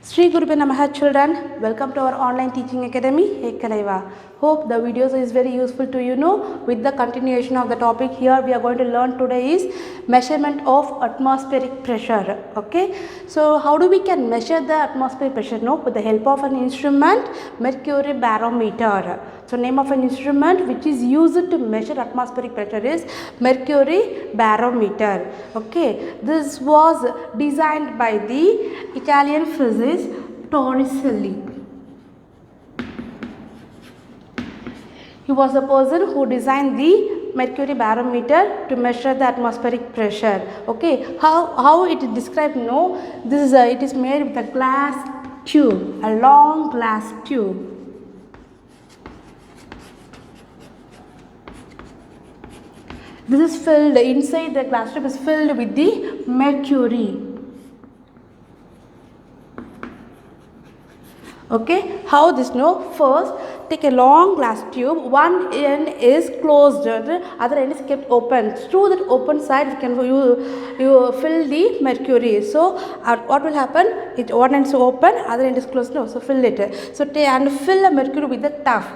Sri Gurubhe Namaha children, welcome to our online teaching academy, Ekalaiva. Hope the videos is very useful to you know. With the continuation of the topic here, we are going to learn today is measurement of atmospheric pressure. Okay, so how do we can measure the atmospheric pressure? No, with the help of an instrument, mercury barometer. So name of an instrument which is used to measure atmospheric pressure is mercury barometer. Okay, this was designed by the Italian physicist Torricelli. He was the person who designed the mercury barometer to measure the atmospheric pressure. Okay, how it is described? No, this is it is made with a glass tube, a long glass tube. This is filled, inside the glass tube is filled with the mercury. Okay, how this no? First, take a long glass tube, one end is closed, the other end is kept open. Through that open side, you fill the mercury. So, what will happen? One end is open, other end is closed. No, so fill it. So, and fill the mercury with the tuff.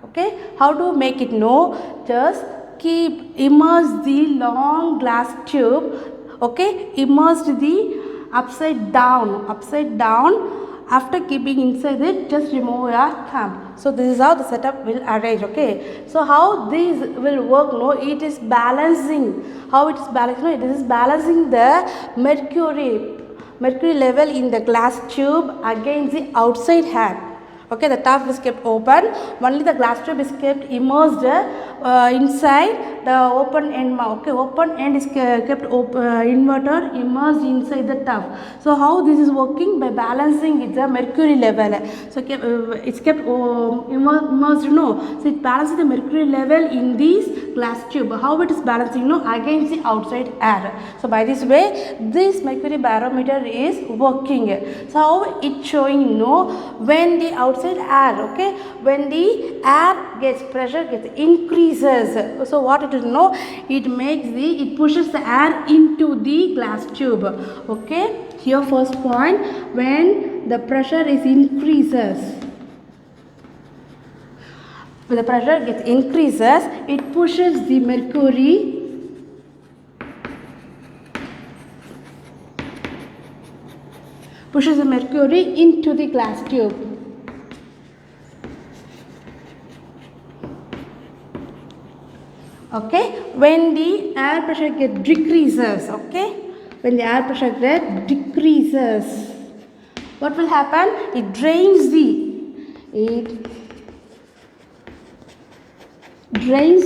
Okay, how to make it? No, just immerse the long glass tube. Okay, immersed the upside down. After keeping inside it, just remove your thumb. So this is how the setup will arrange. Okay, so how this will work? No, it is balancing. How it is balancing? No, it is balancing the mercury level in the glass tube against the outside air. Okay, the top is kept open, only the glass tube is kept immersed inside the open end. Okay, open end is kept inverted, immersed inside the top. So how this is working? By balancing it the mercury level. So it's kept immersed. No, so it balances the mercury level in this glass tube. How it is balancing? No, against the outside air. So by this way, this mercury barometer is working. So how it showing? No, when the outside air, okay, when the air gets pressure gets increases, so what it will know, it pushes the air into the glass tube. Okay, here first point, when the pressure is increases, when the pressure gets increases, it pushes the mercury into the glass tube. Okay, when the air pressure get decreases, okay, when the air pressure get decreases, what will happen? It drains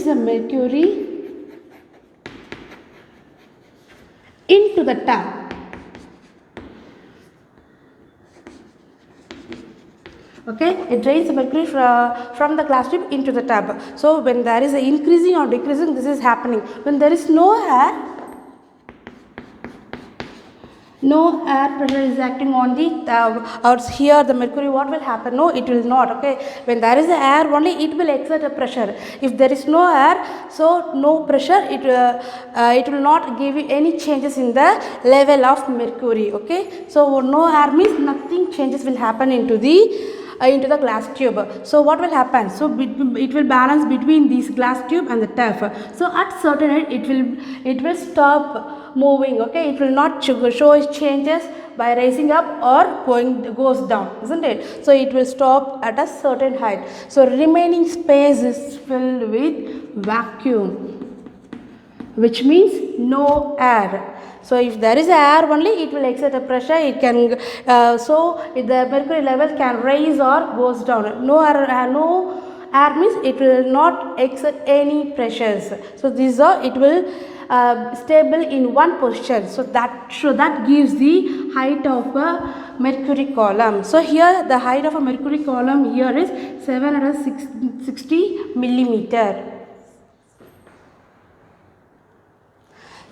the mercury into the tub. Okay, it drains the mercury from the glass tube into the tub. So when there is a increasing or decreasing, this is happening. When there is no air pressure is acting on the out here the mercury, what will happen? No, it will not. Okay, when there is air only, it will exert a pressure. If there is no air, so no pressure, it will not give you any changes in the level of mercury. Okay, so no air means nothing changes will happen into the glass tube. So what will happen? So it will balance between this glass tube and the tuff. So at certain height it will stop moving. Okay, it will not show its changes by raising up or goes down, isn't it? So it will stop at a certain height. So remaining space is filled with vacuum, which means no air. So if there is air only, it will exert a pressure. It can so if the mercury level can raise or goes down. No air means it will not exert any pressures. So this it will stable in one position. So that gives the height of a mercury column. So here the height of a mercury column here is 760 millimeter.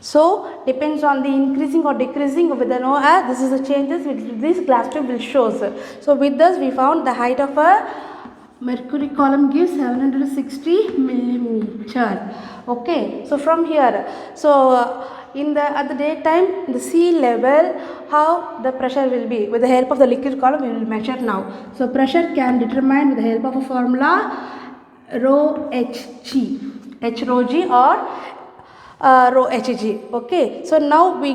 So depends on the increasing or decreasing with the no air. This is the changes which this glass tube will show. So with this we found the height of a mercury column gives 760 millimeter. Okay, so from here, so at the daytime, the sea level, how the pressure will be with the help of the liquid column we will measure now. So pressure can determine with the help of a formula rho hg, h rho g or rho hg. Okay, so now we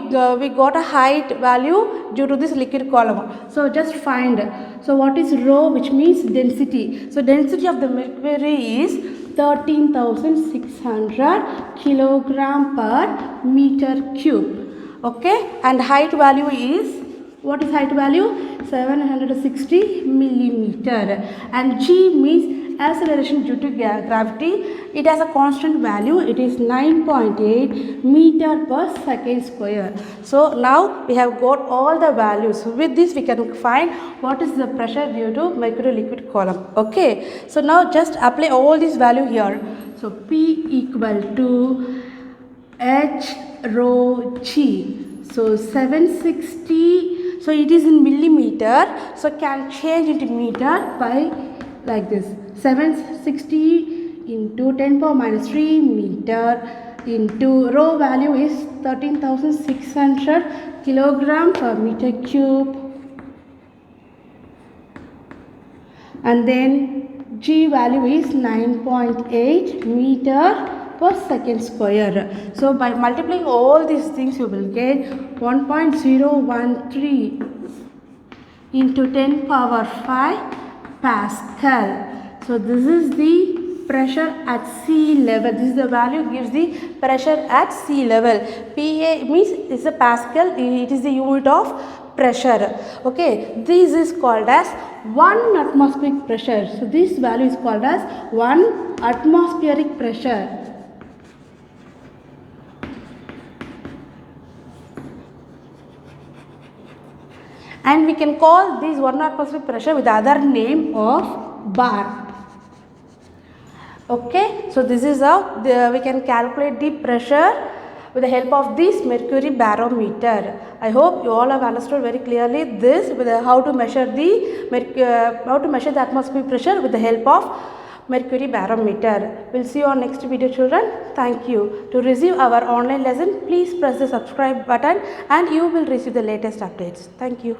got a height value due to this liquid column. So just find, so what is rho, which means density. So density of the mercury is 13,600 kilogram per meter cube. Okay, and height value is, what is height value? 760 millimeter, and g means acceleration due to gravity. It has a constant value, it is 9.8 meter per second square. So now we have got all the values. With this we can find what is the pressure due to mercury liquid column. Okay, so now just apply all this value here. So P equal to H rho G, so 760, so it is in millimeter, so can change into meter by like this, 760 into 10 power minus 3 meter into rho value is 13,600 kilogram per meter cube, and then G value is 9.8 meter per second square. So by multiplying all these things you will get 1.013 into 10 power 5 Pascal. So this is the pressure at sea level. This is the value gives the pressure at sea level. PA means is a Pascal. It is the unit of pressure. Okay, this is called as 1 atmospheric pressure. So this value is called as 1 atmospheric pressure. And we can call this 1 atmospheric pressure with the other name of bar. Okay, so this is how we can calculate the pressure with the help of this mercury barometer. I hope you all have understood very clearly this with how to measure the atmospheric pressure with the help of mercury barometer. We'll see you on next video, children. Thank you. To receive our online lesson, please press the subscribe button and you will receive the latest updates. Thank you.